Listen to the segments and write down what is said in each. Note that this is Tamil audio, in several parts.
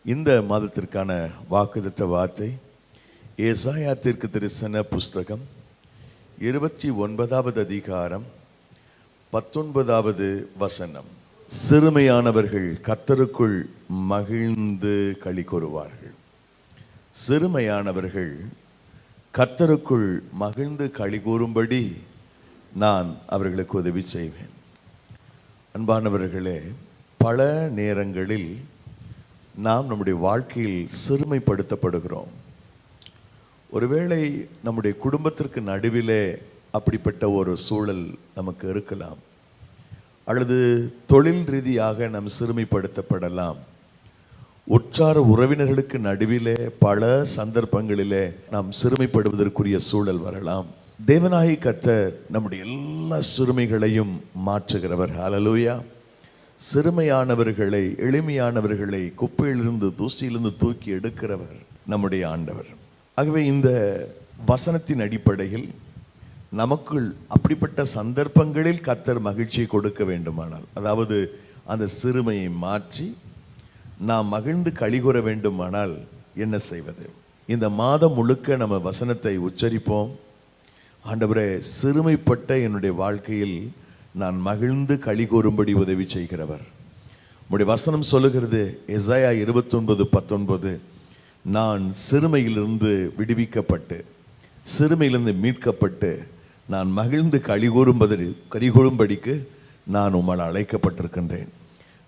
இந்த மாதத்திற்கான வாக்குத்தத்த வார்த்தை ஏசாயா தீர்க்கதரிசன புஸ்தகம் 29வது அதிகாரம் 19வது வசனம். சிறுமையானவர்கள் கர்த்தருக்குள் மகிழ்ந்து களி கூறுவார்கள். சிறுமையானவர்கள் கர்த்தருக்குள் மகிழ்ந்து களி கூறும்படி நான் அவர்களுக்கு உதவி செய்வேன். அன்பானவர்களே, பல நேரங்களில் நாம் நம்முடைய வாழ்க்கையில் சிறுமைப்படுத்தப்படுகிறோம். ஒருவேளை நம்முடைய குடும்பத்திற்கு நடுவிலே அப்படிப்பட்ட ஒரு சூழல் நமக்கு இருக்கலாம், அல்லது தொழில் ரீதியாக நாம் சிறுமைப்படுத்தப்படலாம். உற்றார உறவினர்களுக்கு நடுவிலே பல சந்தர்ப்பங்களிலே நாம் சிறுமைப்படுவதற்குரிய சூழல் வரலாம். தேவனாகிய கர்த்தர் நம்முடைய எல்லா சிறுமைகளையும் மாற்றுகிறவர். ஹல்லேலூயா. சிறுமையானவர்களை, எளிமையானவர்களை குப்பையிலிருந்து, தூசியிலிருந்து தூக்கி எடுக்கிறவர் நம்முடைய ஆண்டவர். ஆகவே இந்த வசனத்தின் அடிப்படையில் நமக்குள் அப்படிப்பட்ட சந்தர்ப்பங்களில் கர்த்தர் மகிழ்ச்சியை கொடுக்க வேண்டுமானால், அதாவது அந்த சிறுமையை மாற்றி நாம் மகிழ்ந்து களிகூற வேண்டுமானால் என்ன செய்வது? இந்த மாதம் முழுக்க நம்ம வசனத்தை உச்சரிப்போம். ஆண்டவரே, சிறுமைப்பட்ட என்னுடைய வாழ்க்கையில் நான் மகிழ்ந்து களி கூறும்படி உதவி செய்கிறவர். உம்முடைய வசனம் சொல்லுகிறது, எசாயா 29:19, நான் சிறுமையிலிருந்து விடுவிக்கப்பட்டு, சிறுமையிலிருந்து மீட்கப்பட்டு நான் மகிழ்ந்து களி கூறும்படிக்கு நான் உம்மால் அழைக்கப்பட்டிருக்கின்றேன்.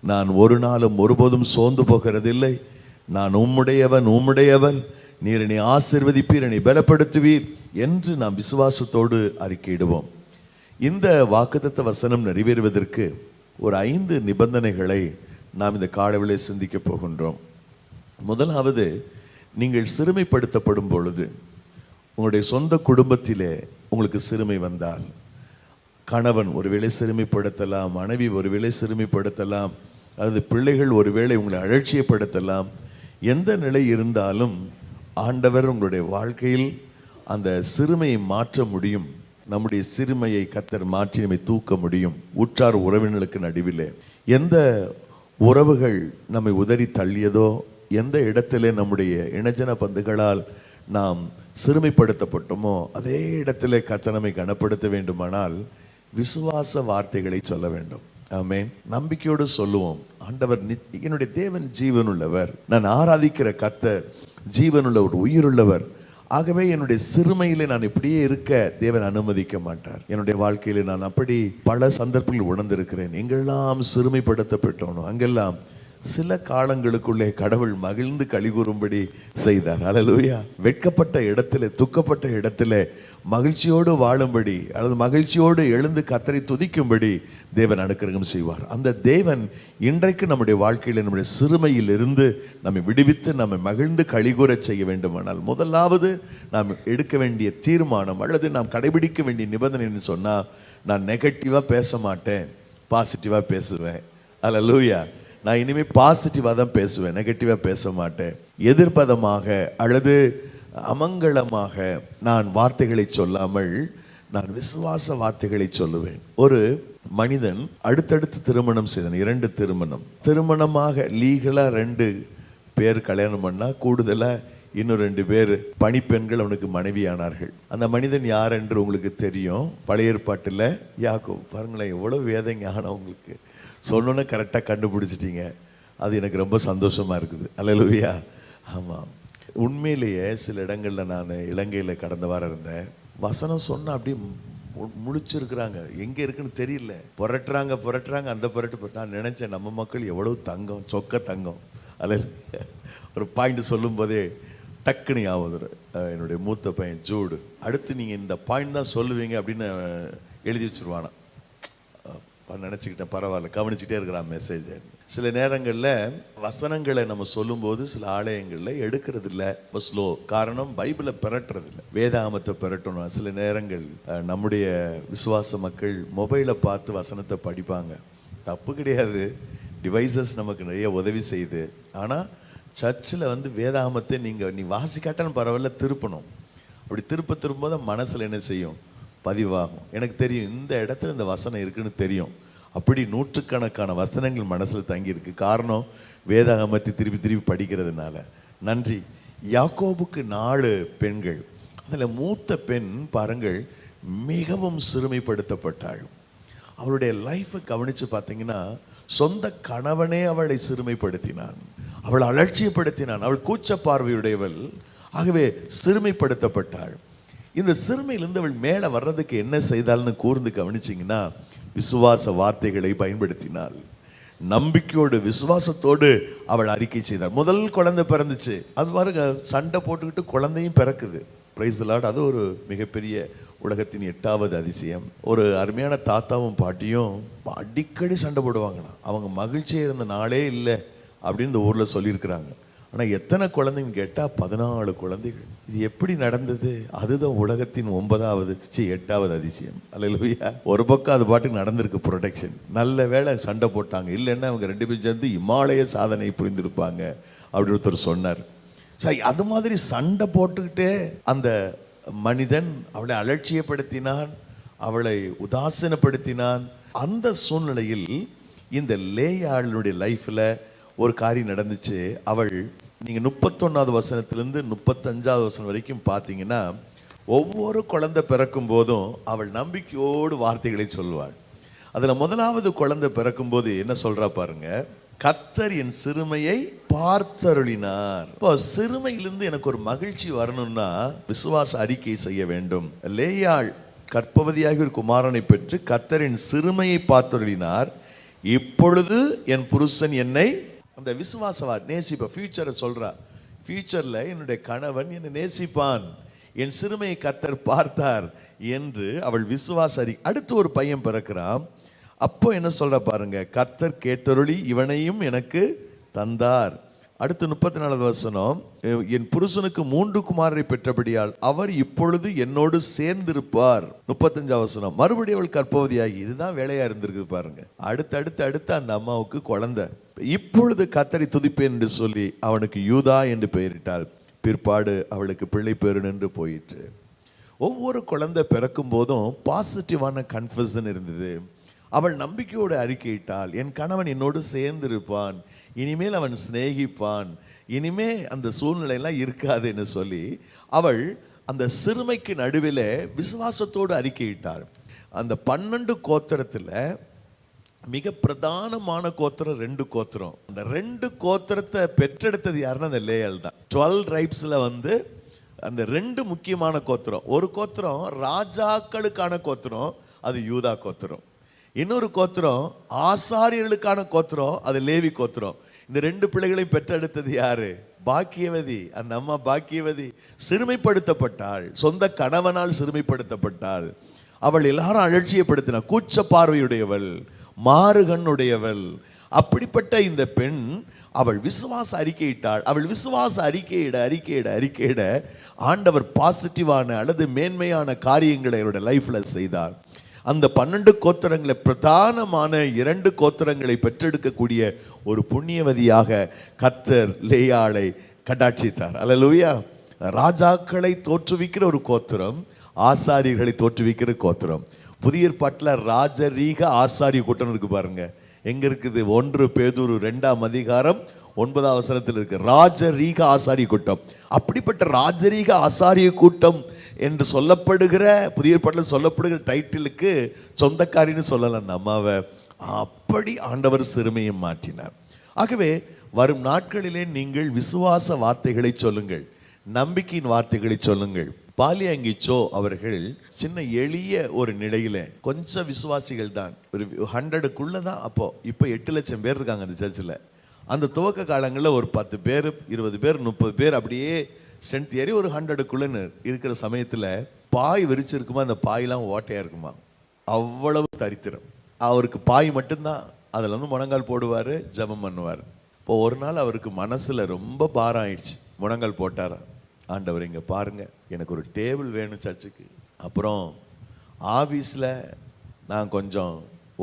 நான் ஒரு நாளும் ஒருபோதும் சோர்ந்து போகிறதில்லை. நான் உம்முடையவன், நீர் என்னை ஆசீர்வதிப்பீர், என்னை பலப்படுத்துவீர் என்று நாம் விசுவாசத்தோடு அறிக்கையிடுவோம். இந்த வாக்குத்தத்த வசனம் நிறைவேறுவதற்கு ஒரு 5 நிபந்தனைகளை நாம் இந்த காலையிலே சிந்திக்க போகின்றோம். முதலாவது, நீங்கள் சிறுமைப்படுத்தப்படும் பொழுது, உங்களுடைய சொந்த குடும்பத்திலே உங்களுக்கு சிறுமை வந்தால், கணவன் ஒருவேளை சிறுமைப்படுத்தலாம், மனைவி ஒருவேளை சிறுமைப்படுத்தலாம், அல்லது பிள்ளைகள் ஒருவேளை உங்களை அலட்சியப்படுத்தலாம். எந்த நிலை இருந்தாலும் ஆண்டவர் உங்களுடைய வாழ்க்கையில் அந்த சிறுமையை மாற்ற முடியும். நம்முடைய சிறுமையை கர்த்தர் மாற்றி நம்மை தூக்க முடியும். உற்றார் உறவினர்களுக்கு நடுவிலே எந்த உறவுகள் நம்மை உதறி தள்ளியதோ, எந்த இடத்திலே நம்முடைய இனஜன பந்துகளால் நாம் சிறுமைப்படுத்தப்பட்டோமோ, அதே இடத்திலே கர்த்தர் நம்மை கனப்படுத்த வேண்டுமானால் விசுவாச வார்த்தைகளை சொல்ல வேண்டும். ஆமென். நம்பிக்கையோடு சொல்லுவோம், ஆண்டவர் என்னுடைய தேவன் ஜீவனுள்ளவர், நான் ஆராதிக்கிற கர்த்தர் ஜீவனுள்ளவர், உயிருள்ளவர். ஆகவே என்னுடைய சிறுமையிலே நான் இப்படியே இருக்க தேவன் அனுமதிக்க மாட்டார். என்னுடைய வாழ்க்கையிலே நான் அப்படி பல சந்தர்ப்பங்கள் உணர்ந்திருக்கிறேன். எங்கெல்லாம் சிறுமைப்படுத்தப்பட்டோனோ அங்கெல்லாம் சில காலங்களுக்குள்ளே கடவுள் மகிழ்ந்து களி கூறும்படி செய்தார். ஹல்லேலூயா. வெட்கப்பட்ட இடத்திலே, துக்கப்பட்ட இடத்திலே மகிழ்ச்சியோடு வாழும்படி, அல்லது மகிழ்ச்சியோடு எழுந்து கர்த்தரை துதிக்கும்படி தேவன் அனுக்கிரகம் செய்வார். அந்த தேவன் இன்றைக்கு நம்முடைய வாழ்க்கையில் நம்முடைய சிறுமையில் இருந்து நம்மை விடுவித்து நம்மை மகிழ்ந்து களிகூற செய்ய வேண்டுமானால், முதலாவது நாம் எடுக்க வேண்டிய தீர்மானம் அல்லது நாம் கடைபிடிக்க வேண்டிய நிபந்தனை சொன்னால், நான் நெகட்டிவாக பேச மாட்டேன், பாசிட்டிவாக பேசுவேன். ஹல்லேலூயா. நான் இனிமேல் பாசிட்டிவாக தான் பேசுவேன், நெகட்டிவாக பேச மாட்டேன். எதிர்ப்பதமாக அல்லது அமங்கலமாக நான் வார்த்தைகளை சொல்லாமல் நான் விசுவாச வார்த்தைகளை சொல்லுவேன். ஒரு மனிதன் அடுத்தடுத்து திருமணம் செய்தான், 2 திருமணமாக லீகலாக 2 பேர் கல்யாணம் பண்ணால், கூடுதலாக இன்னும் 2 பேர் பணிப்பெண்கள் அவனுக்கு மனைவியானார்கள். அந்த மனிதன் யார் என்று உங்களுக்கு தெரியும். பழைய ஏற்பாட்டில் யாக்கோபு. பாருங்களேன், எவ்வளோ வேத ஞானம் உங்களுக்கு. சொன்னோன்னே கரெக்டாக கண்டுபிடிச்சிட்டிங்க. அது எனக்கு ரொம்ப சந்தோஷமாக இருக்குது. அல்லேலூயா. ஆமாம், உண்மையிலேயே சில இடங்களில் நான் இலங்கையில் கடந்த வாரம் இருந்தேன். வசனம் சொன்னால் அப்படியே முழிச்சிருக்கிறாங்க, எங்கே இருக்குன்னு தெரியல, புரட்டுறாங்க. அந்த புரட்டு நான் நினச்சேன், நம்ம மக்கள் எவ்வளோ தங்கம், சொக்க தங்கம். அதில் ஒரு பாயிண்ட் சொல்லும் போதே டக்குனு ஆகுது. என்னுடைய மூத்த பையன் ஜூடு, அடுத்து நீங்கள் இந்த பாயிண்ட் தான் சொல்லுவீங்க அப்படின்னு எழுதி வச்சுருவானா. நினச்சிக்கிட்டேன், பரவாயில்ல, கவனிச்சுட்டே இருக்கிறான் மெசேஜ். சில நேரங்களில் வசனங்களை நம்ம சொல்லும்போது சில ஆலயங்களில் எடுக்கிறது இல்லை, ஸ்லோ. காரணம், பைபிளை பெறட்டுறதில்லை, வேதாகமத்தை பெறட்டணும். சில நேரங்கள் நம்முடைய விசுவாச மக்கள் மொபைலை பார்த்து வசனத்தை படிப்பாங்க. தப்பு கிடையாது, டிவைசஸ் நமக்கு நிறைய உதவி செய்யுது. ஆனால் சர்ச்சில் வேதாகமத்தை நீ வாசிக்காட்டாலும் பரவாயில்ல, திருப்பணும். அப்படி திருப்பும்போது மனசில் என்ன செய்யும்? பதிவாகும். எனக்கு தெரியும், இந்த இடத்துல இந்த வசனம் இருக்குன்னு தெரியும். அப்படி நூற்றுக்கணக்கான வசனங்கள் மனசில் தங்கியிருக்கு. காரணம் வேதாகமத்தை திருப்பி திருப்பி படிக்கிறதுனால. நன்றி. யாக்கோபுக்கு 4 பெண்கள். அதில் மூத்த பெண் பாருங்கள், மிகவும் சிறுமைப்படுத்தப்பட்டாள். அவளுடைய லைஃப்பை கவனித்து பார்த்தீங்கன்னா, சொந்த கணவனே அவளை சிறுமைப்படுத்தினான், அவளை அலட்சியப்படுத்தினான். அவள் கூச்ச பார்வையுடையவள், ஆகவே சிறுமைப்படுத்தப்பட்டாள். இந்த சிறுமையிலிருந்து அவள் மேலே வர்றதுக்கு என்ன செய்தாள்னு கூர்ந்து கவனிச்சிங்கன்னா, விசுவாச வார்த்தைகளை பயன்படுத்தினாள். நம்பிக்கையோடு விசுவாசத்தோடு அவள் அறிக்கை செய்தாள். முதல் குழந்தை பிறந்துச்சு. அது பாருங்க, சண்டை போட்டுக்கிட்டு குழந்தையும் பிறக்குது. Praise the Lord. அது ஒரு மிகப்பெரிய உலகத்தின் 8வது அதிசயம். ஒரு அருமையான தாத்தாவும் பாட்டியும் அடிக்கடி சண்டை போடுவாங்கண்ணா. அவங்க மகிழ்ச்சியாக இருந்த நாளே இல்லை அப்படின்னு இந்த ஊரில் சொல்லியிருக்கிறாங்க. ஆனால் எத்தனை குழந்தைங்க கேட்டால் 14 குழந்தைகள். இது எப்படி நடந்தது? அதுதான் உலகத்தின் 8வது அதிசயம். அல்லேலூயா. ஒரு பக்கம் அது பாட்டுக்கு நடந்திருக்கு ப்ரொடெக்ஷன். நல்ல வேளை சண்டை போட்டாங்க, இல்லைன்னா அவங்க 2 பேரும் சேர்ந்து இமாலய சாதனை புரிந்திருப்பாங்க அப்படின்னு ஒருத்தர் சொன்னார். சரி, அது மாதிரி சண்டை போட்டுக்கிட்டே அந்த மனிதன் அவளை அலட்சியப்படுத்தினான், அவளை உதாசீனப்படுத்தினான். அந்த சூழ்நிலையில் இந்த லேயாளுடைய லைஃப்பில் ஒரு காரியம் நடந்துச்சு. அவள், நீங்கள் 31வது வசனத்திலிருந்து 35வது வசனம் வரைக்கும் பார்த்தீங்கன்னா, ஒவ்வொரு குழந்தை பிறக்கும் போதும் அவள் நம்பிக்கையோடு வார்த்தைகளை சொல்வாள். அதில் முதலாவது குழந்தை பிறக்கும் போது என்ன சொல்றா பாருங்க, கர்த்தர் என் சிறுமையை பார்த்தருளினார். இப்போ சிறுமையிலிருந்து எனக்கு ஒரு மகிழ்ச்சி வரணும்னா விசுவாச அறிக்கை செய்ய வேண்டும். லேயாள் கர்ப்பவதியாகி ஒரு குமாரனை பெற்று கர்த்தரின் சிறுமையை பார்த்தருளினார். இப்பொழுது என் புருஷன் என்னை, அந்த விசுவாசவா நேசிப்ப ஃபியூச்சரை சொல்றா. ஃபியூச்சர்ல என்னுடைய கணவன் என்னை நேசிப்பான், என் சிறுமையை கர்த்தர் பார்த்தார் என்று அவள் விசுவாச அறிக்கை. அடுத்து ஒரு பையன் பிறக்கிறான். அப்போ என்ன சொல்ற பாருங்க, கர்த்தர் கேட்டருளி இவனையும் எனக்கு தந்தார். அடுத்து 34வது வசனம், என் புருஷனுக்கு 3 குமாரரை பெற்றபடியால் அவர் இப்பொழுது என்னோடு சேர்ந்திருப்பார். 35வது வசனம், மறுபடியும் அவள் கர்ப்பவதியாகி. இதுதான் வேலையா இருந்திருக்கு பாருங்க. அடுத்து அந்த அம்மாவுக்கு குழந்தை. இப்பொழுது கர்த்தரை துதிப்பேன் என்று சொல்லி அவனுக்கு யூதா என்று பெயரிட்டாள். பிற்பாடு அவளுக்கு பிள்ளை பேரு நின்று போயிற்று. ஒவ்வொரு குழந்தை பிறக்கும் போதும் பாசிட்டிவான கன்ஃபெஷன் இருந்தது. அவள் நம்பிக்கையோடு அறிக்கையிட்டாள், என் கணவன் என்னோடு சேர்ந்திருப்பான், இனிமேல் அவன் சிநேகிப்பான், இனிமே அந்த சூழ்நிலையெல்லாம் இருக்காதுன்னு சொல்லி அவள் அந்த சிறுமைக்கு நடுவில் விசுவாசத்தோடு அறிக்கையிட்டாள். அந்த 12 கோத்திரத்தில் மிக பிரதானமான கோத்திரம் 2 கோத்திரம். அந்த 2 கோத்திரத்தை பெற்றெடுத்தது யாருன்னா அந்த லேயாள் தான். 12 ட்ரைப்ஸில் அந்த 2 முக்கியமான கோத்திரம். ஒரு கோத்திரம் ராஜாக்களுக்கான கோத்திரம், அது யூதா கோத்திரம். இன்னொரு கோத்திரம் ஆசாரியர்களுக்கான கோத்திரம், அது லேவி கோத்திரம். இந்த 2 பிள்ளைகளையும் பெற்றெடுத்தது யாரு? பாக்கியவதி. அந்த அம்மா பாக்கியவதி சிறுமைப்படுத்தப்பட்டாள், சொந்த கணவனால் சிறுமைப்படுத்தப்பட்டாள். அவள் எல்லாரும் அலட்சியப்படுத்தினாள், கூச்ச பார்வையுடையவள், மாறுகண்ணுடையவள். அப்படிப்பட்ட இந்த பெண் அவள் விசுவாச அறிக்கையிட்டாள். அவள் விசுவாச அறிக்கையிட ஆண்டவர் பாசிட்டிவான அல்லது மேன்மையான காரியங்களை அவருடைய லைஃப்ல செய்தார். அந்த 12 கோத்திரங்களை பிரதானமான 2 கோத்திரங்களை பெற்றெடுக்கக்கூடிய ஒரு புண்ணியவதியாக கர்த்தர் லேயாளை கடாட்சித்தார். அல்லேலூயா. ராஜாக்களை தோற்றுவிக்கிற ஒரு கோத்திரம், ஆசாரியர்களை தோற்றுவிக்கிற கோத்திரம். புதிய ஏற்பாட்டில் ராஜரீக ஆசாரிய கூட்டம் இருக்கு பாருங்க. எங்க இருக்குது? 1 பேதுரு 2ஆம் அதிகாரம் 9ஆம் வசனத்தில் இருக்கு, ராஜரீக ஆசாரிய கூட்டம். அப்படிப்பட்ட ராஜரீக ஆசாரிய கூட்டம் என்று சொல்லப்படுகிற புதிய ஏற்பாட்டில் சொல்லப்படுகிற டைட்டிலுக்கு சொந்தக்காரின்னு சொல்லலாம் அந்த அம்மாவை. அப்படி ஆண்டவர் சிறுமையை மாற்றினார். ஆகவே வரும் நாட்களிலே நீங்கள் விசுவாச வார்த்தைகளை சொல்லுங்கள், நம்பிக்கையின் வார்த்தைகளை சொல்லுங்கள். பாலியாங்கிச்சோ அவர்கள் சின்ன எளிய ஒரு நிலையில கொஞ்சம் விசுவாசிகள் தான், ஒரு 100க்குள்ள தான். இப்போ 8 லட்சம் பேர் இருக்காங்க அந்த சர்ச்சில். அந்த துவக்க காலங்களில் ஒரு 10 பேர் 20 பேர் 30 பேர் அப்படியே ஸ்ட்ரென்த் ஏறி ஒரு 100க்குள்ள இருக்கிற சமயத்தில் பாய் விரிச்சிருக்குமா, அந்த பாயெல்லாம் ஓட்டையா இருக்குமா, அவ்வளவு தரித்திரம். அவருக்கு பாய் மட்டும்தான், அதில் முழங்கால் போடுவார், ஜெபம் பண்ணுவார். இப்போ ஒரு நாள் அவருக்கு மனசில் ரொம்ப பாரம் ஆயிடுச்சு. முழங்கால் போட்டாரா, ஆண்டவர் இங்கே பாருங்க, எனக்கு ஒரு டேபிள் வேணும் சர்ச்சுக்கு, அப்புறம் ஆஃபீஸில் நான் கொஞ்சம்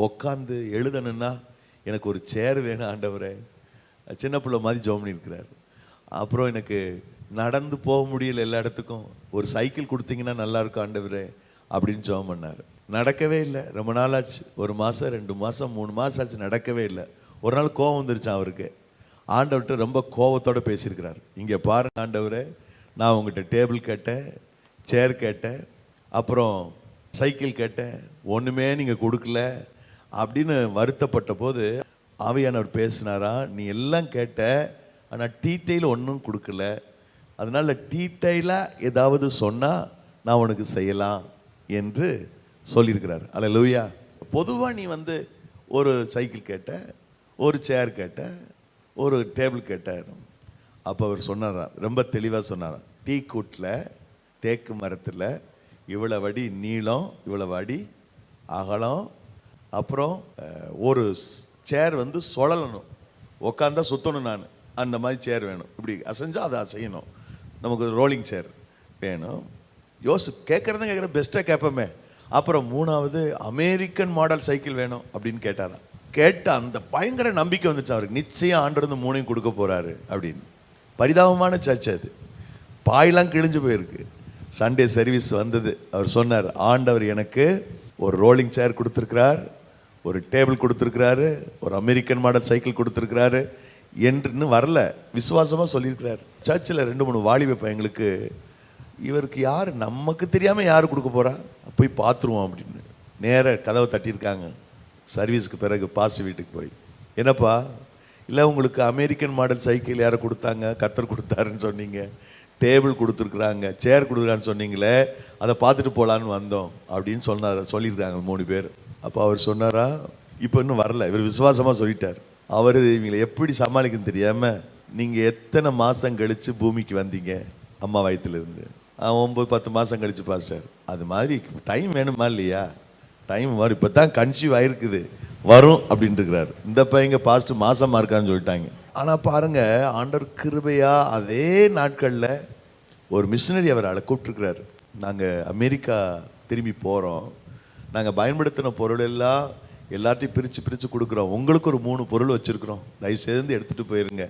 உக்காந்து எழுதணுன்னா எனக்கு ஒரு சேர் வேணும் ஆண்டவரே. சின்ன பிள்ளை மாதிரி ஜெபம் பண்ணியிருக்கிறார். அப்புறம் எனக்கு நடந்து போக முடியல எல்லா இடத்துக்கும், ஒரு சைக்கிள் கொடுத்தீங்கன்னா நல்லா இருக்கும் ஆண்டவரே அப்படின்னு ஜெபம் பண்ணார். நடக்கவே இல்லை. ரொம்ப நாள் ஆச்சு, 1 மாதம் 2 மாதம் 3 மாதம் ஆச்சு, நடக்கவே இல்லை. ஒரு நாள் கோவம் வந்துருச்சான் அவருக்கு. ஆண்டவர்கிட்ட ரொம்ப கோவத்தோடு பேசியிருக்கிறார். இங்கே பாருங்க ஆண்டவரே, நான் உங்கள்கிட்ட டேபிள் கேட்டேன், சேர் கேட்டேன், அப்புறம் சைக்கிள் கேட்டேன், ஒன்றுமே நீங்கள் கொடுக்கல அப்படின்னு வருத்தப்பட்ட போது ஆவியானவர் பேசினாரா, நீ எல்லாம் கேட்ட, ஆனால் டீட்டெயில் ஒன்றும் கொடுக்கல, அதனால் டீட்டெயிலாக ஏதாவது சொன்னால் நான் உனக்கு செய்யலாம் என்று சொல்லியிருக்கிறார். அல்லேலூயா. பொதுவாக நீ ஒரு சைக்கிள் கேட்ட, ஒரு சேர் கேட்ட, ஒரு டேபிள் கேட்ட. அப்போ அவர் சொன்னாரா, ரொம்ப தெளிவாக சொன்னாரா, டீ கூட்டில் தேக்கு மரத்தில் இவ்வளவு அடி நீளம், இவ்வளவு அடி அகலம், அப்புறம் ஒரு சேர் சுழலணும், உட்காந்தா சுற்றணும், நான் அந்த மாதிரி சேர் வேணும், இப்படி அசைஞ்சால் அதை அசையணும், நமக்கு ரோலிங் சேர் வேணும். கேட்குறத பெஸ்ட்டாக கேட்போமே. அப்புறம் 3வது அமெரிக்கன் மாடல் சைக்கிள் வேணும் அப்படின்னு கேட்டாராம். கேட்ட அந்த பயங்கர நம்பிக்கை வந்துச்சு அவருக்கு, நிச்சயம் ஆண்டவர் 3ஐயும் கொடுக்க போகிறாரு அப்படின்னு. பரிதாபமான சர்ச்சை அது, பாயெல்லாம் கிழிஞ்சு போயிருக்கு. சண்டே சர்வீஸ் வந்தது, அவர் சொன்னார், ஆண்டவர் எனக்கு ஒரு ரோலிங் சேர் கொடுத்துருக்கிறார், ஒரு டேபிள் கொடுத்துருக்கிறாரு, ஒரு அமெரிக்கன் மாடல் சைக்கிள் கொடுத்துருக்கிறாரு என்று வரல, விசுவாசமாக சொல்லியிருக்கிறார். சர்ச்சில் 2-3 வாலிப பையங்களுக்கு, இவருக்கு யார், நமக்கு தெரியாமல் யார் கொடுக்க போகிறா, போய் பார்த்துருவோம் அப்படின்னு நேராக கதவை தட்டியிருக்காங்க. சர்வீஸுக்கு பிறகு பாஸ் வீட்டுக்கு போய், என்னப்பா, இல்லை உங்களுக்கு அமெரிக்கன் மாடல் சைக்கிள் யாரை கொடுத்தாங்க, கர்த்தர் கொடுத்தாருன்னு சொன்னீங்க, டேபிள் கொடுத்துருக்குறாங்க, சேர் கொடுக்குறான்னு சொன்னீங்களே, அதை பார்த்துட்டு போகலான்னு வந்தோம் அப்படின்னு சொல்லியிருக்காங்க 3 பேர். அப்போ அவர் சொன்னாரா, இப்போ இன்னும் வரல, இவர் விசுவாசமாக சொல்லிட்டார். அவர் இவங்களை எப்படி சமாளிக்கன்னு தெரியாமல், நீங்கள் எத்தனை மாதம் கழித்து பூமிக்கு வந்தீங்க அம்மா வயிற்றுலேருந்து? 9-10 மாதம் கழிச்சு பாஸ்டர். அது மாதிரி டைம் வேணுமா இல்லையா? டைம் வரும், இப்போ தான் கன்சீவ் ஆகிருக்குது, வரும் அப்படின்ட்டு இருக்கிறார். இந்த பையங்க பாஸ்ட் மாசமாக இருக்கான்னு சொல்லிட்டாங்க. ஆனால் பாருங்கள், ஆண்டவர் கிருபையா அதே நாட்களில் ஒரு மிஷினரி அவர் கூப்பிட்டுருக்கிறார். நாங்கள் அமெரிக்கா திரும்பி போகிறோம், நாங்கள் பயன்படுத்தின பொருள் எல்லாம் எல்லாத்தையும் பிரித்து கொடுக்குறோம், உங்களுக்கு ஒரு 3 பொருள் வச்சுருக்குறோம், தயவு செய்து எடுத்துகிட்டு போயிருங்க.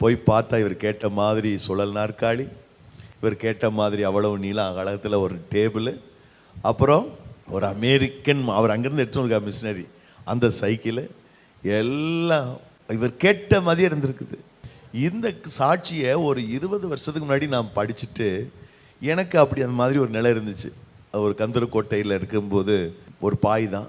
போய் பார்த்தா இவர் கேட்ட மாதிரி சுழல் நாற்காலி, இவர் கேட்ட மாதிரி அவ்வளவு நீளம் அகலத்தில் ஒரு டேபிள், அப்புறம் ஒரு அமெரிக்கன், அவர் அங்கேருந்து எடுத்துட்டு வந்திருக்கார் மிஷினரி, அந்த சைக்கிள் எல்லாம் இவர் கேட்ட மாதிரியே இருந்திருக்குது. இந்த சாட்சியை ஒரு 20 வருஷத்துக்கு முன்னாடி நான் படிச்சுட்டு எனக்கு அப்படி அந்த மாதிரி ஒரு நிலை இருந்துச்சு. ஒரு கந்தரக்கோட்டையில் இருக்கும்போது ஒரு பாய் தான்,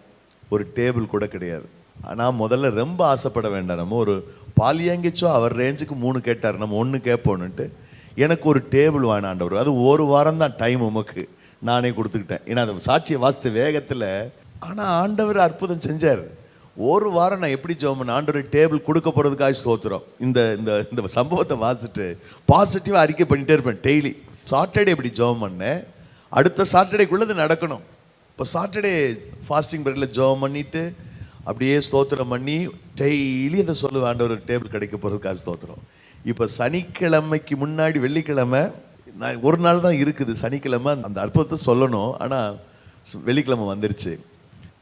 ஒரு டேபிள் கூட கிடையாது. ஆனால் முதல்ல ரொம்ப ஆசைப்பட வேண்டாம், நம்ம ஒரு பாலியாங்கிச்சோ அவர் ரேஞ்சுக்கு 3 கேட்டார், நம்ம 1 கேட்போன்னுட்டு எனக்கு ஒரு டேபிள் வேணாண்டவர். அது 1 வாரம் தான் டைம் உமக்கு, நானே கொடுத்துக்கிட்டேன். ஏன்னா அந்த சாட்சியை வாசித்த வேகத்தில். ஆனால் ஆண்டவர் அற்புதம் செஞ்சார். 1 வாரம் நான் எப்படி ஜெபம் பண்ண, ஆண்டவர் டேபிள் கொடுக்க போகிறதுக்காக ஸ்தோத்திரம். இந்த இந்த சம்பவத்தை வாசிட்டு பாசிட்டிவாக அறிக்கை பண்ணிகிட்டே இருப்பேன் டெய்லி. சாட்டர்டே எப்படி ஜெபம் பண்ணேன், அடுத்த சாட்டர்டேக்குள்ளது நடக்கணும். இப்போ சாட்டர்டே ஃபாஸ்டிங் பீரியடில் ஜெபம் பண்ணிவிட்டு அப்படியே ஸ்தோத்திரம் பண்ணி டெய்லி அதை சொல்லுவேன், ஆண்டவர் டேபிள் கிடைக்க போகிறதுக்காக ஸ்தோத்திரம். இப்போ சனிக்கிழமைக்கு முன்னாடி வெள்ளிக்கிழமை நான் ஒரு நாள் தான் இருக்குது, சனிக்கிழமை அந்த அற்புதத்தை சொல்லணும். ஆனால் வெள்ளிக்கிழமை வந்துருச்சு.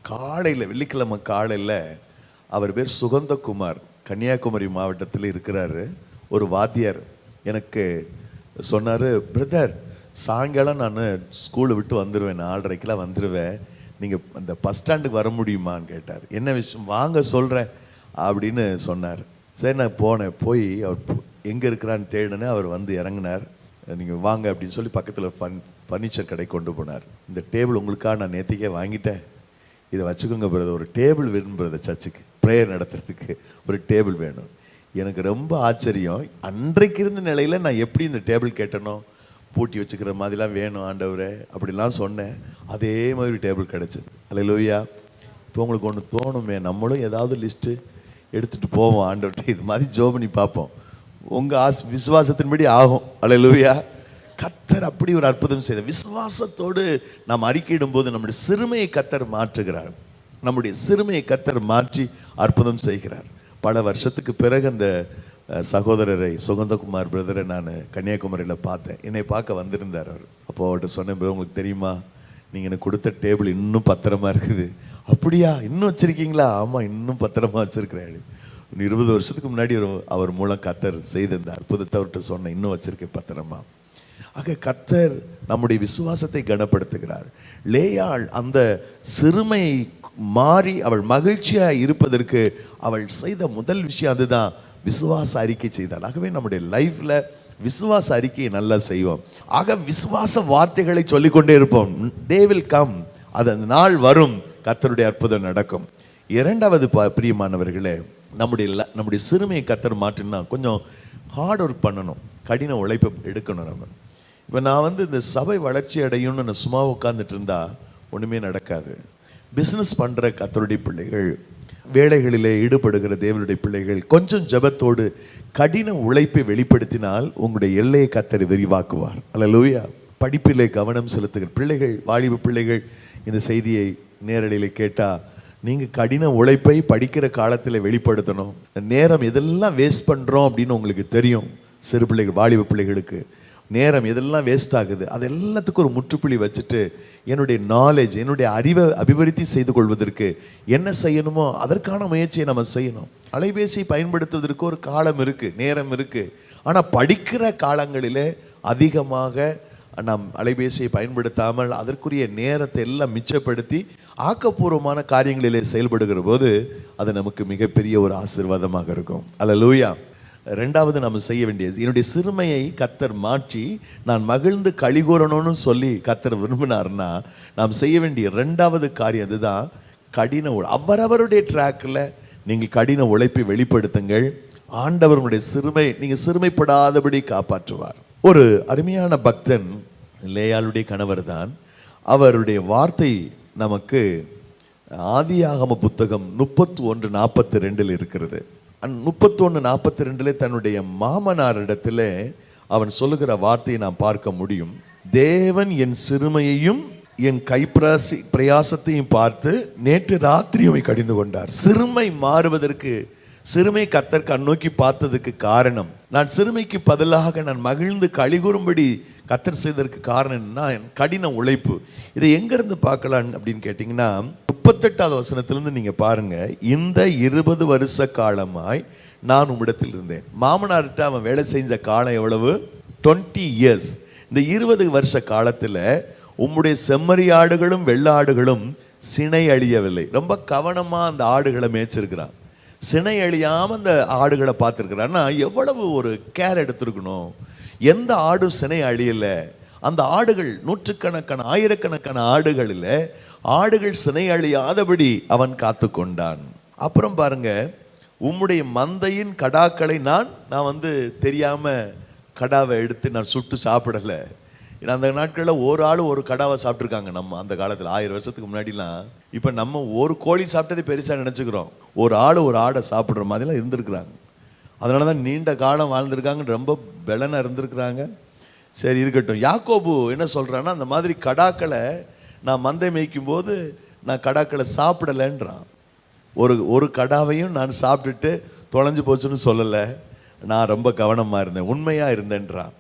காலையில் வெள்ளிக்கிழமை காலையில் அவர் பேர் சுகந்தகுமார், கன்னியாகுமரி மாவட்டத்தில் இருக்கிறாரு. ஒரு வாத்தியார் எனக்கு சொன்னார், பிரதர் சாயங்காலம் நான் ஸ்கூலை விட்டு வந்துடுவேன், 4:30 வந்துடுவேன், நீங்கள் அந்த பஸ் ஸ்டாண்டுக்கு வர முடியுமான்னு கேட்டார். என்ன விஷயம், வாங்க சொல்கிறேன் அப்படின்னு சொன்னார். சரி நான் போனேன், போய் அவர் எங்கே இருக்கிறான்னு தேடினேன். அவர் இறங்கினார். நீங்கள் வாங்க அப்படின்னு சொல்லி பக்கத்தில் ஃபர்னிச்சர் கடை கொண்டு போனார். இந்த டேபிள் உங்களுக்காக நான் நேற்றுக்கே வாங்கிட்டேன், இதை வச்சுக்கோங்க பிரதர், ஒரு டேபிள் வேணும் பிரதர், சர்ச்சுக்கு ப்ரேயர் நடத்துறதுக்கு ஒரு டேபிள் வேணும். எனக்கு ரொம்ப ஆச்சரியம், அன்றைக்கு இருந்த நிலையில் நான் எப்படி இந்த டேபிள் கேட்டனோ, பூட்டி வச்சுக்கிற மாதிரிலாம் வேணும் ஆண்டவரே அப்படிலாம் சொன்னேன். அதே மாதிரி டேபிள் கிடச்சிது. அல்லேலூயா. இப்போ உங்களுக்கு ஒன்று தோணுமே, நம்மளும் ஏதாவது லிஸ்ட்டு எடுத்துகிட்டு போவோம் ஆண்டவர்கிட்ட, இது மாதிரி ஜெபம் பண்ணி பார்ப்போம், உங்கள் விசுவாசத்தின்படி ஆகும். அல்லேலூயா. கர்த்தர் அப்படி ஒரு அற்புதம் செய்த விசுவாசத்தோடு நாம் அறிக்கையிடும் போது நம்முடைய சிறுமையை கர்த்தர் மாற்றுகிறார். நம்முடைய சிறுமையை கர்த்தர் மாற்றி அற்புதம் செய்கிறார். பல வருஷத்துக்கு பிறகு அந்த சகோதரரை சுகந்தகுமார் பிரதரை நான் கன்னியாகுமரியில் பார்த்தேன். என்னை பார்க்க வந்திருந்தார் அவர். அப்போ அவர்கிட்ட சொன்னேன், உங்களுக்கு தெரியுமா, நீங்கள் எனக்கு கொடுத்த டேபிள் இன்னும் பத்திரமா இருக்குது. அப்படியா, இன்னும் வச்சுருக்கீங்களா? ஆமாம், இன்னும் பத்திரமா வச்சுருக்கிறேன். 20 வருஷத்துக்கு முன்னாடி அவர் மூலம் கர்த்தர் செய்த இந்த அற்புதத்தை அவர்கிட்ட சொன்னேன், இன்னும் வச்சுருக்கேன் பத்திரமா. ஆக கர்த்தர் நம்முடைய விசுவாசத்தை கனப்படுத்துகிறார். லேயாள் அந்த சிறுமை மாறி அவள் மகிழ்ச்சியாக இருப்பதற்கு அவள் செய்த முதல் விஷயம் அதுதான், விசுவாச அறிக்கை செய்தாள். ஆகவே நம்முடைய லைஃப்ல விசுவாச அறிக்கையை நல்லா செய்வோம். ஆக விசுவாச வார்த்தைகளை சொல்லிக்கொண்டே இருப்போம். டே வில் கம், அது அந்த நாள் வரும், கர்த்தருடைய அற்புதம் நடக்கும். இரண்டாவது பிரியமானவர்களே, நம்முடைய சிறுமையை கர்த்தர் மாற்றினா கொஞ்சம் ஹார்ட் ஒர்க் பண்ணணும், கடின உழைப்பை எடுக்கணும். நம்ம இப்போ நான் இந்த சபை வளர்ச்சி அடையும்னு நான் சும்மா உட்காந்துட்டு இருந்தா ஒன்றுமே நடக்காது. பிஸ்னஸ் பண்ணுற கர்த்தருடைய பிள்ளைகள், வேலைகளிலே ஈடுபடுகிற தேவனுடைய பிள்ளைகள் கொஞ்சம் ஜெபத்தோடு கடின உழைப்பை வெளிப்படுத்தினால் உங்களுடைய எல்லையை கர்த்தர் விரிவாக்குவார். அல்லேலூயா. படிப்பிலே கவனம் செலுத்துகிற பிள்ளைகள், வாலிப பிள்ளைகள் இந்த செய்தியை நேரடியில் கேட்டால், நீங்கள் கடின உழைப்பை படிக்கிற காலத்தில் வெளிப்படுத்தணும். நேரம் எதெல்லாம் வேஸ்ட் பண்ணுறோம் அப்படின்னு உங்களுக்கு தெரியும். சிறு பிள்ளைகள், வாலிப பிள்ளைகளுக்கு நேரம் எதெல்லாம் வேஸ்ட் ஆகுது, அது எல்லாத்துக்கும் ஒரு முற்றுப்புள்ளி வச்சுட்டு என்னுடைய நாலேஜ், என்னுடைய அறிவை அபிவிருத்தி செய்து கொள்வதற்கு என்ன செய்யணுமோ அதற்கான முயற்சியை நம்ம செய்யணும். அலைபேசி பயன்படுத்துவதற்கு ஒரு காலம் இருக்குது, நேரம் இருக்குது. ஆனால் படிக்கிற காலங்களிலே அதிகமாக நாம் அலைபேசியை பயன்படுத்தாமல் அதற்குரிய நேரத்தை எல்லாம் மிச்சப்படுத்தி ஆக்கப்பூர்வமான காரியங்களிலே செயல்படுகிற போது அது நமக்கு மிகப்பெரிய ஒரு ஆசீர்வாதமாக இருக்கும். அல்லேலூயா. ரெண்டாவது நம்ம செய்ய வேண்டியது, என்னுடைய சிறுமையை கர்த்தர் மாற்றி நான் மகிழ்ந்து களிகூறணும்னு சொல்லி கர்த்தர் விரும்பினார்னா நாம் செய்ய வேண்டிய ரெண்டாவது காரியம் அதுதான், கடின அவரவருடைய ட்ராக்கில் நீங்கள் கடின உழைப்பை வெளிப்படுத்துங்கள். ஆண்டவருடைய நீங்கள் சிறுமைப்படாதபடி காப்பாற்றுவார். ஒரு அருமையான பக்தன், லேயாளுடைய கணவர் தான். அவருடைய வார்த்தை நமக்கு ஆதியாகம புத்தகம் 31:42 இருக்கிறது. 31:42 தன்னுடைய மாமனாரிடத்தில் அவன் சொல்லுகிற வார்த்தையை நாம் பார்க்க முடியும். தேவன் என் சிறுமையையும் என் பிரயாசத்தையும் பார்த்து நேற்று ராத்திரியை கடிந்து கொண்டார். சிறுமை மாறுவதற்கு, சிறுமை கர்த்தர் கண்ணோக்கி பார்த்ததுக்கு காரணம், நான் சிறுமைக்கு பதிலாக நான் மகிழ்ந்து களிகூறும்படி கர்த்தர் செய்ததற்கு காரணம் என்னன்னா கடின உழைப்பு. இதை எங்கிருந்து பார்க்கலாம் அப்படின்னு கேட்டிங்கன்னா 38வது வசனத்திலிருந்து நீங்கள் பாருங்க. இந்த 20 வருஷ காலமாய் நான் உம்மிடத்தில் இருந்தேன். மாமனார்கிட்ட அவன் வேலை செஞ்ச காலம் எவ்வளவு? 20 இயர்ஸ். இந்த 20 வருஷ காலத்தில் உம்முடைய செம்மறி ஆடுகளும் வெள்ளை ஆடுகளும் சினை அழியவில்லை. ரொம்ப கவனமாக அந்த ஆடுகளை மேய்ச்சிருக்கிறான். சினை அழியாமல் அந்த ஆடுகளை பார்த்துருக்கிறான்னா எவ்வளவு ஒரு கேர் எடுத்திருக்கணும். எந்த ஆடும் சினை அழியலை. அந்த ஆடுகள் நூற்றுக்கணக்கான ஆயிரக்கணக்கான ஆடுகளில் ஆடுகள் சினை அழியாதபடி அவன் காத்து கொண்டான். அப்புறம் பாருங்க, உம்முடைய மந்தையின் கடாக்களை நான் தெரியாம கடாவை எடுத்து நான் சுட்டு சாப்பிடலை. ஏன்னா அந்த நாட்களில் ஒரு ஆள் ஒரு கடாவை சாப்பிட்ருக்காங்க. நம்ம அந்த காலத்தில் 1000 வருஷத்துக்கு முன்னாடிலாம். இப்போ நம்ம ஒரு கோழி சாப்பிட்டதே பெருசாக நினச்சிக்கிறோம். ஒரு ஆள் ஒரு ஆடை சாப்பிட்ற மாதிரிலாம் இருந்திருக்கிறாங்க. அதனால தான் நீண்ட காலம் வாழ்ந்திருக்காங்க, ரொம்ப பலனாக இருந்திருக்கிறாங்க. சரி இருக்கட்டும். யாக்கோபு என்ன சொல்கிறான்னா, அந்த மாதிரி கடாக்களை நான் மந்தை மேய்க்கும் போது நான் கடாக்களை சாப்பிடலைன்றான். ஒரு கடாவையும் நான் சாப்பிட்டுட்டு தொலைஞ்சு போச்சுன்னு சொல்லலை, நான் ரொம்ப கவனமாக இருந்தேன், உண்மையாக இருந்தேன்றான்.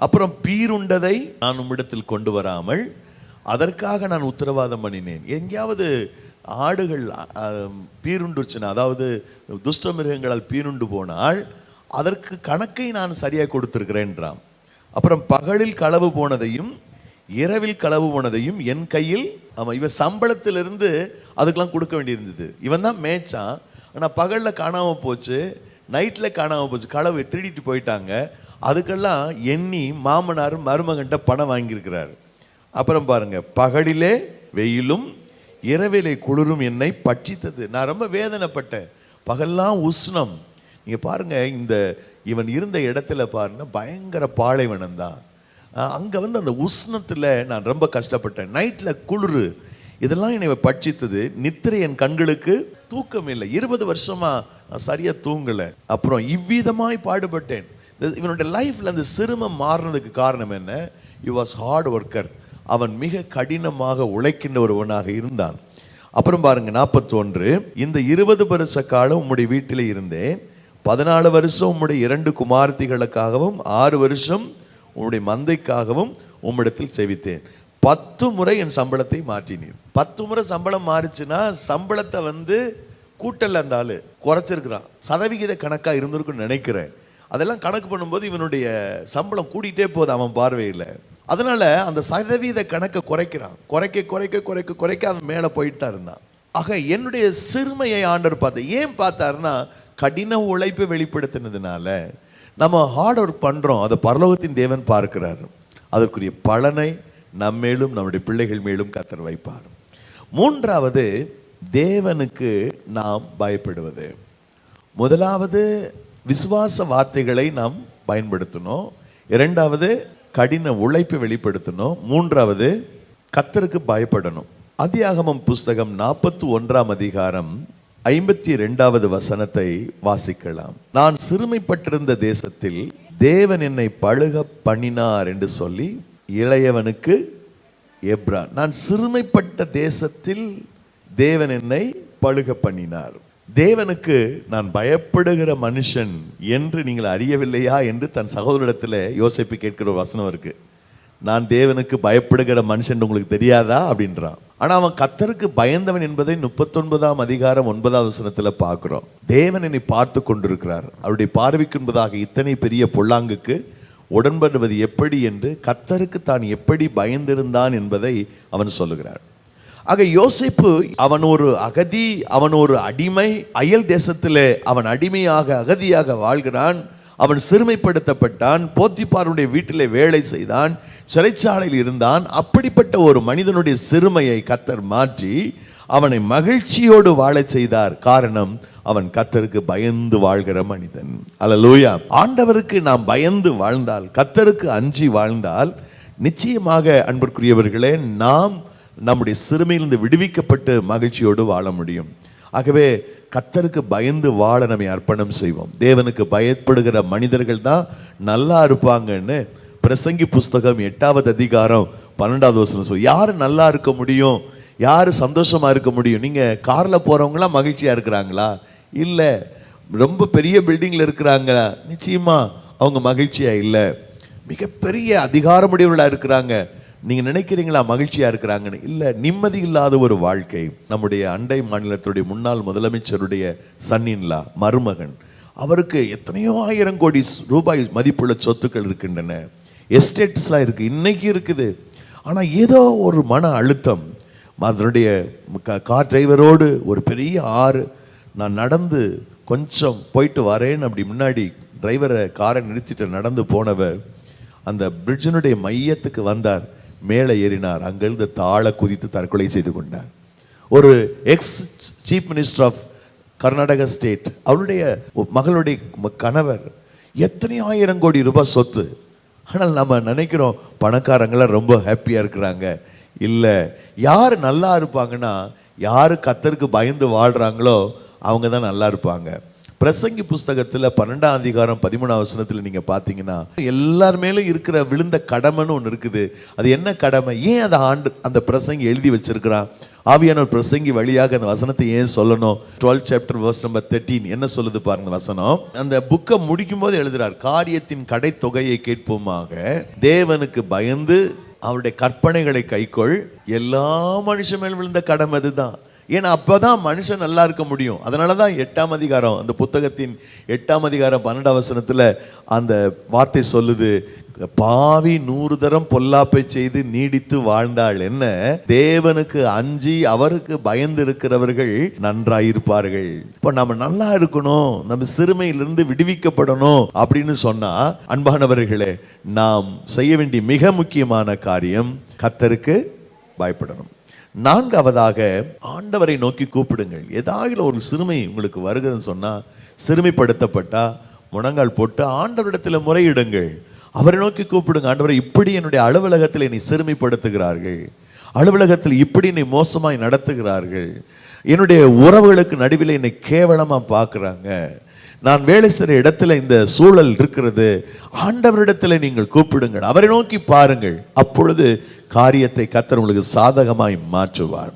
அப்புறம் பீருண்டதை நான் உம்மிடத்தில் கொண்டு வராமல் அதற்காக நான் உத்தரவாதம் பண்ணினேன். எங்கேயாவது ஆடுகள் பீருண்டுச்சுன்னா, அதாவது துஷ்ட மிருகங்களால் பீருண்டு போனால் அதற்கு கணக்கை நான் சரியாக கொடுத்துருக்கிறேன்றான். அப்புறம் பகலில் களவு போனதையும் இரவில் களவு போனதையும் என் கையில், ஆமாம், இவன் சம்பளத்திலிருந்து அதுக்கெல்லாம் கொடுக்க வேண்டியிருந்தது. இவன் தான் மேய்ச்சான். ஆனால் பகலில் காணாமல் போச்சு, நைட்டில் காணாமல் போச்சு, களவு திருடிட்டு போயிட்டாங்க. அதுக்கெல்லாம் எண்ணி மாமனார் மருமகன்ட்ட பணம் வாங்கியிருக்கிறார். அப்புறம் பாருங்க, பகலிலே வெயிலும் இரவிலே குளிரும் என்னை பட்சித்தது. நான் ரொம்ப வேதனைப்பட்டேன். பகல்லாம் உஷ்ணம். நீங்கள் பாருங்க, இவன் இருந்த இடத்துல பாருங்க பயங்கர பாலைவனம் தான். அங்கே அந்த உஷ்ணத்தில் நான் ரொம்ப கஷ்டப்பட்டேன். நைட்டில் குளிர், இதெல்லாம் என்னை பட்சித்தது. நித்திரை என் கண்களுக்கு தூக்கம் இல்லை. 20 வருஷமா நான் சரியாக தூங்கலை. அப்புறம் இவ்விதமாய் பாடுபட்டேன். இவனுடைய லைஃப்பில் அந்த சிறுமை மாறினதுக்கு காரணம் என்ன? he was hard worker. அவன் மிக கடினமாக உழைக்கின்ற ஒருவனாக இருந்தான். அப்புறம் பாருங்க 41, இந்த 20 வருஷ காலம் உம்முடைய வீட்டில் இருந்தேன். 14 வருஷம் உம்முடைய 2 குமார்த்திகளுக்காகவும் 6 வருஷம் உம்முடைய மந்தைக்காகவும் உம்மிடத்தில் சேவித்தேன். 10 முறை என் சம்பளத்தை மாற்றினீர். 10 முறை சம்பளம் மாறிச்சுன்னா சம்பளத்தை கூட்டல, அந்த ஆளு குறைச்சிருக்கிறான். சதவிகித கணக்காக இருந்திருக்குன்னு நினைக்கிறேன். அதெல்லாம் கணக்கு பண்ணும்போது இவனுடைய சம்பளம் கூடிட்டே போகுது அவன் பார்வையில். அதனால அந்த சதவீத கணக்கை குறைக்கிறான். குறைக்க குறைக்க குறைக்க குறைக்க அவன் மேலே போயிட்டு தான் இருந்தான். ஆக என்னுடைய சிறுமையை ஆண்டவர் பார்த்து ஏன் பார்த்தாருன்னா, கடின உழைப்பை வெளிப்படுத்தினதுனால நம்ம ஹார்ட் ஒர்க் பண்ணுறோம், அதை பரலோகத்தின் தேவன் பார்க்கிறார். அதற்குரிய பலனை நம்மேலும் நம்முடைய பிள்ளைகள் மேலும் கர்த்தர் வைப்பார். மூன்றாவது, தேவனுக்கு நாம் பயப்படுவது. முதலாவது விசுவாச வார்த்தைகளை நாம் பயன்படுத்தணும். இரண்டாவது கடின உழைப்பை வெளிப்படுத்தணும். மூன்றாவது கர்த்தருக்கு பயப்படணும். ஆதியாகமம் புஸ்தகம் 41 அதிகாரம் 52வது வசனத்தை வாசிக்கலாம். நான் சிறுமைப்பட்டிருந்த தேசத்தில் தேவன் என்னை பழுக பண்ணினார் என்று சொல்லி இளையவனுக்கு எப்ரான். நான் சிறுமைப்பட்ட தேசத்தில் தேவன் என்னை பழுக பண்ணினார். தேவனுக்கு நான் பயப்படுகிற மனுஷன் என்று நீங்கள் அறியவில்லையா என்று தன் சகோதரிடத்தில் யோசேப்பு கேட்கிற ஒரு வசனம் இருக்கு. நான் தேவனுக்கு பயப்படுகிற மனுஷன் உங்களுக்கு தெரியாதா அப்படின்றான். ஆனா அவன் கர்த்தருக்கு பயந்தவன் என்பதை 39 அதிகாரம் 9வது வசனத்துல பார்க்கிறோம். தேவன் என்னை பார்த்து கொண்டிருக்கிறார், அவருடைய பார்வைக்கு என்பதாக இத்தனை பெரிய பொல்லாங்குக்கு உடன்படுவது எப்படி என்று கர்த்தருக்கு தான் எப்படி பயந்திருந்தான் என்பதை அவன் சொல்லுகிறார். ஆக யோசேப்பு அவன் ஒரு அகதி, அவன் ஒரு அடிமை, அயல் தேசத்திலே அவன் அடிமையாக அகதியாக வாழ்கிறான். அவன் சிறுமைப்படுத்தப்பட்டான், போத்திபாருடைய வீட்டிலே வேலை செய்தான், சிறைச்சாலையில் இருந்தான். அப்படிப்பட்ட ஒரு மனிதனுடைய சிறுமையை கர்த்தர் மாற்றி அவனை மகிழ்ச்சியோடு வாழச் செய்தார். காரணம், அவன் கர்த்தருக்கு பயந்து வாழ்கிற மனிதன். அல்லேலூயா. ஆண்டவருக்கு நாம் பயந்து வாழ்ந்தால், கர்த்தருக்கு அஞ்சி வாழ்ந்தால், நிச்சயமாக அன்பிற்குரியவர்களே, நாம் நம்முடைய சிறுமையிலிருந்து விடுவிக்கப்பட்டு மகிழ்ச்சியோடு வாழ முடியும். ஆகவே கர்த்தருக்கு பயந்து வாழ நம்மை அர்ப்பணம் செய்வோம். தேவனுக்கு பயப்படுகிற மனிதர்கள் தான் நல்லா இருப்பாங்கன்னு பிரசங்கி புஸ்தகம் 8வது அதிகாரம் 12வது வசனம் சொல்லு. யாரு நல்லா இருக்க முடியும், யாரு சந்தோஷமா இருக்க முடியும்? நீங்க கார்ல போறவங்களாம் மகிழ்ச்சியா இருக்கிறாங்களா? இல்லை. ரொம்ப பெரிய பில்டிங்ல இருக்கிறாங்க, நிச்சயமா அவங்க மகிழ்ச்சியா இல்லை. மிகப்பெரிய அதிகாரமுடையவர்களா இருக்கிறாங்க, நீங்க நினைக்கிறீங்களா மகிழ்ச்சியா இருக்கிறாங்கன்னு? இல்லை. நிம்மதி இல்லாத ஒரு வாழ்க்கை. நம்முடைய அண்டை மாநிலத்துடைய முன்னாள் முதலமைச்சருடைய சன்னின்லா மருமகன், அவருக்கு எத்தனையோ 1000 கோடி ரூபாய் மதிப்புள்ள சொத்துக்கள் இருக்கின்றன, எஸ்டேட்ஸ்லாம் இருக்கு, இன்னைக்கு இருக்குது. ஆனால் ஏதோ ஒரு மன அழுத்தம். அதனுடைய கார் டிரைவரோடு ஒரு பெரிய ஆறு, நான் நடந்து கொஞ்சம் போயிட்டு வரேன்னு அப்படி முன்னாடி டிரைவரை காரை நிறுத்திட்டு நடந்து போனவர் அந்த பிரிட்ஜினுடைய மையத்துக்கு வந்தார், மேலே ஏறினார், அங்கிருந்து தாழ குதித்து தற்கொலை செய்து கொண்டார். ஒரு ex chief minister of Karnataka state, அவருடைய மகளுடைய கணவர், எத்தனையோ 1000 கோடி ரூபாய் சொத்து. ஆனால் நம்ம நினைக்கிறோம் பணக்காரங்களாம் ரொம்ப ஹாப்பியாக இருக்கிறாங்க. இல்லை. யார் நல்லா இருப்பாங்கன்னா, யார் கர்த்தருக்கு பயந்து வாழ்கிறாங்களோ அவங்க தான் நல்லா இருப்பாங்க. பிரசங்கி புஸ்தகத்தில் 12ஆம் அதிகாரம் 13ஆம் வசனத்தில் நீங்கள் பார்த்தீங்கன்னா, எல்லார் மேலும் இருக்கிற விழுந்த கடமைன்னு ஒன்று இருக்குது. அது என்ன கடமை? ஏன் அதை அந்த பிரசங்கி எழுதி வச்சிருக்கிறான்? ஆவியான ஒரு பிரசங்கி வழியாக அந்த வசனத்தை ஏன் சொல்லணும்? 12th chapter verse number 13 என்ன சொல்லுது பாருங்க வசனம். அந்த புக்கை முடிக்கும் போது எழுதுறார், காரியத்தின் கடை தொகையை கேட்போமாக, தேவனுக்கு பயந்து அவருடைய கற்பனைகளை கைக்கொள். எல்லா மனுஷன் மேல் விழுந்த கடமை அதுதான். ஏன்னா அப்பதான் மனுஷன் நல்லா இருக்க முடியும். அதனாலதான் 8ஆம் அதிகாரம், அந்த புத்தகத்தின் 8ஆம் அதிகாரம் 12ஆம் வசனத்துல அந்த வார்த்தை சொல்லுது, பாவி 100 தரம் பொல்லாப்பை செய்து நீடித்து வாழ்ந்தாள் என்ன, தேவனுக்கு அஞ்சி அவருக்கு பயந்து இருக்கிறவர்கள் நன்றாயிருப்பார்கள். இப்ப நம்ம நல்லா இருக்கணும், நம்ம சிறுமையிலிருந்து விடுவிக்கப்படணும் அப்படின்னு சொன்னா, அன்பானவர்களே, நாம் செய்ய வேண்டிய மிக முக்கியமான காரியம் கர்த்தருக்கு பயப்படணும். 4வதாக, ஆண்டவரை நோக்கி கூப்பிடுங்கள். ஏதாவது ஒரு சிறுமை உங்களுக்கு வருகிறதுன்னு சொன்னா, சிறுமைப்படுத்தப்பட்டா முழங்கால் போட்டு ஆண்டவரிடத்தில் முறையிடுங்கள். அவரை நோக்கி கூப்பிடுங்க. ஆண்டவரை, இப்படி என்னுடைய அலுவலகத்தில் என்னை சிறுமைப்படுத்துகிறார்கள், அலுவலகத்தில் இப்படி என்னை மோசமாய் நடத்துகிறார்கள், என்னுடைய உறவுகளுக்கு நடுவில் என்னை கேவலமா பார்க்குறாங்க, நான் வேலை செய்கிற இடத்துல இந்த சூழல் இருக்கிறது. ஆண்டவரிடத்தில் நீங்கள் கூப்பிடுங்கள், அவரை நோக்கி பாருங்கள், அப்பொழுது காரியத்தை கர்த்தர் உங்களுக்கு சாதகமாய் மாற்றுவார்.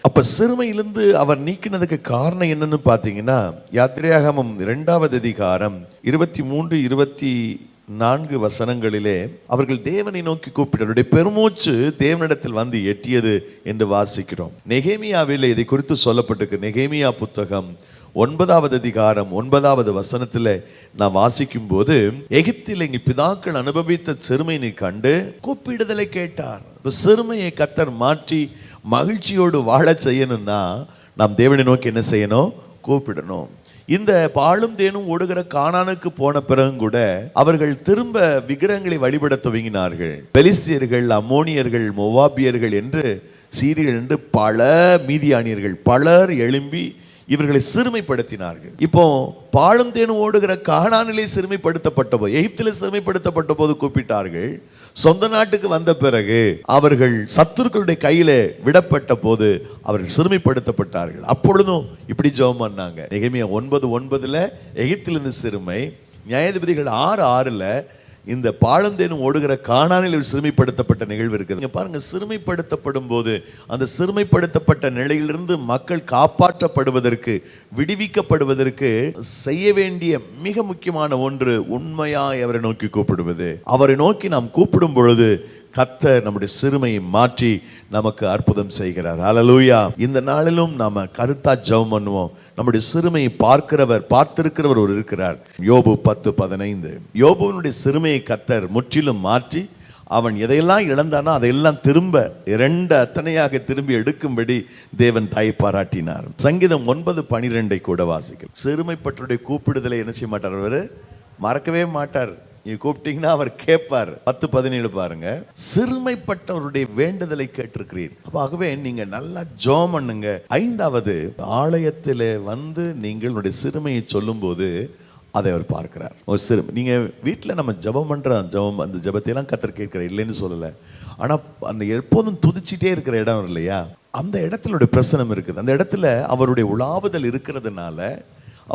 அப்ப சிறுமையிலிருந்து அவர் நீக்கினதுக்கு காரணம் என்னன்னு பார்த்தீங்கன்னா, யாத்திரையாகமம் 2வது அதிகாரம் 23, 24 வசனங்களிலே அவர்கள் தேவனை நோக்கி கூப்பிட்டவருடைய பெருமூச்சு தேவனிடத்தில் வந்து எட்டியது என்று வாசிக்கிறோம். நெகேமியாவில் இதை குறித்து சொல்லப்பட்டிருக்கு. நெகேமியா புத்தகம் 9வது அதிகாரம் 9வது வசனத்தில் நான் வாசிக்கும் போது, எகிப்தில் எங்கள் பிதாக்கள் அனுபவித்த சிறுமையை கண்டு கூப்பிடுதலை கேட்டார். சிறுமையை கர்த்தர் மாற்றி மகிழ்ச்சியோடு வாழ செய்யணும்னா நாம் தேவனை நோக்கி என்ன செய்யணும்? கூப்பிடணும். இந்த பாலும் தேனும் ஓடுகிற கானானுக்கு போன பிறகும் கூட அவர்கள் திரும்ப விக்கிரகங்களை வழிபட துவங்கினார்கள். பெலிஸ்தியர்கள், அம்மோனியர்கள், மோவாபியர்கள் என்று, சீரியர்கள் என்று பல மீதியானியர்கள் பலர் எழும்பி இவர்களை சிறுமைப்படுத்தினார்கள். இப்போ பாலும் தேனும் ஓடுகிற கானானிலே சிறுமைப்படுத்தப்பட்ட போது, எகிப்திலே சிறுமைப்படுத்தப்பட்ட போது கூப்பிட்டார்கள். சொந்த நாட்டுக்கு வந்த பிறகு அவர்கள் சத்துருக்களுடைய கையில விடப்பட்ட போது அவர்கள் சிறுமைப்படுத்தப்பட்டார்கள். அப்பொழுதும் இப்படி ஜெபம் பண்ணாங்க. நெகேமியா 9:9 எகிப்திலிருந்து சிறுமை, நியாயாதிபதிகள் 6:6 இந்த பாழந்தேனும் ஓடுகிற கானானில் சிறுமைப்படுத்தப்பட்ட நிகழ்வு இருக்குது. நீங்க பாருங்க, சிறுமைப்படுத்தப்படும் போது அந்த சிறுமைப்படுத்தப்பட்ட நிலையிலிருந்து மக்கள் காப்பாற்றப்படுவதற்கு, விடுவிக்கப்படுவதற்கு செய்ய வேண்டிய மிக முக்கியமான ஒன்று உண்மையாய் அவரை நோக்கி கூப்பிடுவது. அவரை நோக்கி நாம் கூப்பிடும் பொழுது கர்த்தர் நம்முடைய சிறுமையை மாற்றி நமக்கு அற்புதம் செய்கிறார். ஹல்லேலூயா. இந்த நாளிலும் நாம கருத்தா ஜெபம் பண்ணுவோம். நம்முடைய சிறுமையை பார்த்திருக்கிறவர் ஒரு இருக்கிறார். யோபு 10:15. யோபுவினுடைய சிறுமையை கர்த்தர் முற்றிலும் மாற்றி அவன் எதையெல்லாம் இழந்தானோ அதையெல்லாம் திரும்ப அத்தனையாக திரும்பி எடுக்கும்படி தேவன் தாய் பாராட்டினார். சங்கீதம் 9:12 கூட வாசிக்கும். சிறுமைப்பட்டவருடைய கூப்பிடுதலை என்ன செய்ய மாட்டார்? அவர் மறக்கவே மாட்டார். நீ கூப்பிட்டீங்கன்னா அவர் கேட்பார். 10:17 பாருங்க. சிறுமைப்பட்டவருடைய வேண்டுதலை கேட்டிருக்கிறீர். ஆகவே நீங்க நல்லா ஜெபம் பண்ணுங்க. 5வது, ஆலயத்திலே வந்து நீங்கள் சிறுமையை சொல்லும் போது அதை அவர் பார்க்கிறார். ஒரு சிறுமை, நீங்க வீட்டில் நம்ம ஜெபம் பண்ற ஜெபம், அந்த ஜெபத்தை எல்லாம் கர்த்தர் கேட்கிறார், இல்லைன்னு சொல்லல. ஆனா அந்த எப்போதும் துதிச்சிட்டே இருக்கிற இடம் இல்லையா, அந்த இடத்துல பிரசனம் இருக்குது. அந்த இடத்துல அவருடைய உலாவுதல் இருக்கிறதுனால,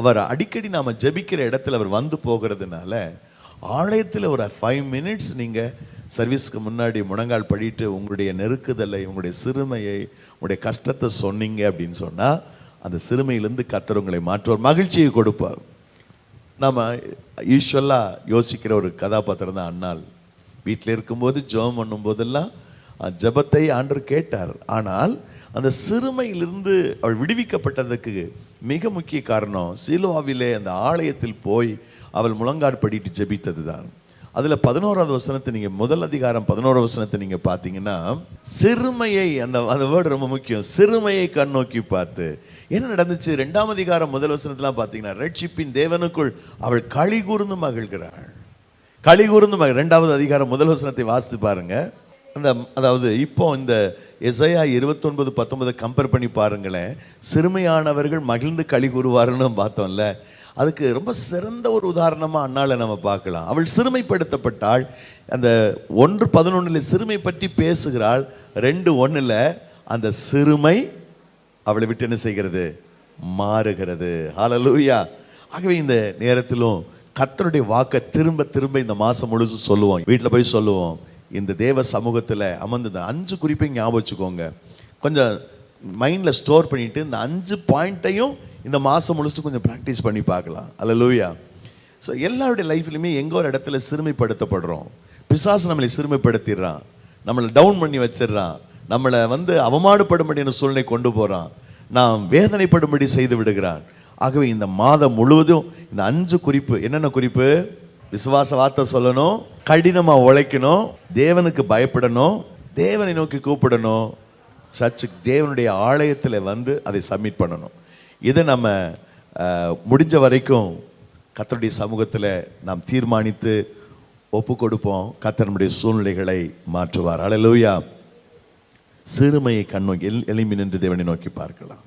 அவர் அடிக்கடி நாம ஜெபிக்கிற இடத்துல அவர் வந்து போகிறதுனால, ஆலயத்தில் ஒரு 5 minutes நீங்கள் சர்வீஸ்க்கு முன்னாடி முழங்கால் படிட்டு உங்களுடைய நெருக்குதலை, உங்களுடைய சிறுமையை, உங்களுடைய கஷ்டத்தை சொன்னீங்க அப்படின்னு சொன்னால் அந்த சிறுமையிலேருந்து கர்த்தர் உங்களை மாற்றுவார், மகிழ்ச்சியை கொடுப்பார். நம்ம யூஸ்வலாக யோசிக்கிற ஒரு கதாபாத்திரம் தான் அன்னாள். வீட்டில் இருக்கும்போது ஜெபம் பண்ணும் போதெல்லாம் ஜெபத்தை ஆண்டவர் கேட்டார். ஆனால் அந்த சிறுமையிலிருந்து அவள் விடுவிக்கப்பட்டதுக்கு மிக முக்கிய காரணம் சீலோவிலே அந்த ஆலயத்தில் போய் அவள் முழங்காடு படிட்டு ஜெபித்தது தான். அதில் 11வது வசனத்தை நீங்கள், முதல் அதிகாரம் 11வது வசனத்தை நீங்கள் பார்த்தீங்கன்னா, சிறுமையை, அந்த வேர்டு ரொம்ப முக்கியம், சிறுமையை கண்ணோக்கி பார்த்து என்ன நடந்துச்சு. 2ஆம் அதிகாரம் முதல் வசனத்தெலாம் பார்த்தீங்கன்னா, ரட்சிப்பின் தேவனுக்குள் அவள் களி கூர்ந்து மகிழ்கிறாள். களி கூர்ந்து 2வது அதிகாரம் முதல் வசனத்தை வாசித்து பாருங்க. அதாவது இப்போ இந்த எசையா 29:19 கம்பேர் பண்ணி பாருங்களேன். சிறுமையானவர்கள் மகிழ்ந்து களி கூறுவாருன்னு பார்த்தோம்ல, அதுக்கு ரொம்ப சிறந்த ஒரு உதாரணமாக அன்னால நம்ம பார்க்கலாம். அவள் சிறுமைப்படுத்தப்பட்டாள். அந்த 1:11 சிறுமை பற்றி பேசுகிறாள். 2:1 அந்த சிறுமை அவளை விட்டு என்ன செய்கிறது? மாறுகிறது. ஹல்லேலூயா. ஆகவே இந்த நேரத்திலும் கர்த்தருடைய வாக்கை திரும்ப திரும்ப இந்த மாதம் முழுசும் சொல்லுவோம். வீட்டில் போய் சொல்லுவோம். இந்த தேவ சமூகத்தில் அமர்ந்து 5 குறிப்பையும் ஞாபகம் வச்சுக்கோங்க. கொஞ்சம் மைண்டில் ஸ்டோர் பண்ணிட்டு இந்த 5 பாயிண்ட்டையும் இந்த மாதம் முழுசு கொஞ்சம் ப்ராக்டிஸ் பண்ணி பார்க்கலாம். அல்லேலூயா. ஸோ எல்லாருடைய லைஃப்லையுமே எங்கோ ஒரு இடத்துல சிறுமைப்படுத்தப்படுறோம். பிசாசு நம்மளை சிறுமைப்படுத்திடுறான், நம்மளை டவுன் பண்ணி வச்சிடறான், நம்மளை அவமானப்படும்படியான சூழ்நிலை கொண்டு போகிறான், நாம் வேதனைப்படும்படி செய்து விடுகிறான். ஆகவே இந்த மாதம் முழுவதும் இந்த 5 குறிப்பு, என்னென்ன குறிப்பு? விசுவாச வார்த்தை சொல்லணும், கடினமாக உழைக்கணும், தேவனுக்கு பயப்படணும், தேவனை நோக்கி கூப்பிடணும், சர்ச்சுக்கு தேவனுடைய ஆலயத்தில் வந்து அதை சப்மிட் பண்ணணும். இதை நம்ம முடிஞ்ச வரைக்கும் கர்த்தருடைய சமூகத்தில் நாம் தீர்மானித்து ஒப்பு கொடுப்போம். கர்த்தர் நம்முடைய சூழ்நிலைகளை மாற்றுவார். ஹல்லேலூயா. சிறுமையை கண்ணோக்கி எழும்பி நின்று தேவனை நோக்கி பார்க்கலாம்.